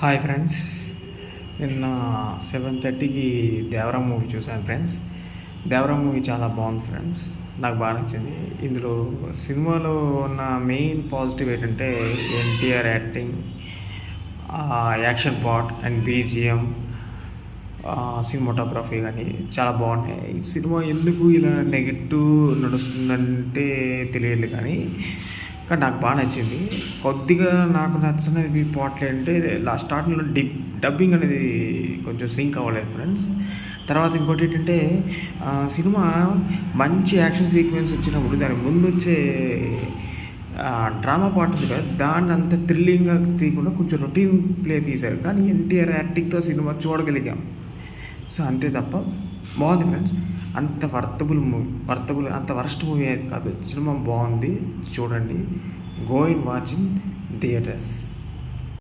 Hi friends, నిన్న 7:30కి దేవరం movie చూశాను friends. దేవరం movie చాలా బాగుంది ఫ్రెండ్స్, నాకు బాగా నచ్చింది. ఇందులో సినిమాలో ఉన్న మెయిన్ పాజిటివ్ ఏంటంటే NTR acting, action part and BGM, cinematography కానీ చాలా బాగున్నాయి. ఈ సినిమా ఎందుకు ఇలా నెగిటివ్ నడుస్తుందంటే తెలియదు కానీ నాకు బాగా నచ్చింది. కొద్దిగా నాకు నచ్చినవి పాటలు అంటే లాస్ట్ స్టార్టింగ్లో డబ్బింగ్ అనేది కొంచెం సింక్ అవ్వలేదు ఫ్రెండ్స్. తర్వాత ఇంకోటి ఏంటంటే సినిమా మంచి యాక్షన్ సీక్వెన్స్ వచ్చినప్పుడు దాని ముందు వచ్చే డ్రామా పార్ట్ ఉంది కదా, దాన్ని అంత థ్రిల్లింగ్గా తీయకుండా కొంచెం రొటీన్ ప్లే తీశారు. కానీ ఎన్టీఆర్ యాక్టింగ్తో సినిమా చూడగలిగాం. సో అంతే తప్ప బాగుంది ఫ్రెండ్స్. అంత అంత వరస్ట్ మూవీ అయితే కాదు. సినిమా బాగుంది, చూడండి. Go in watch in theatres.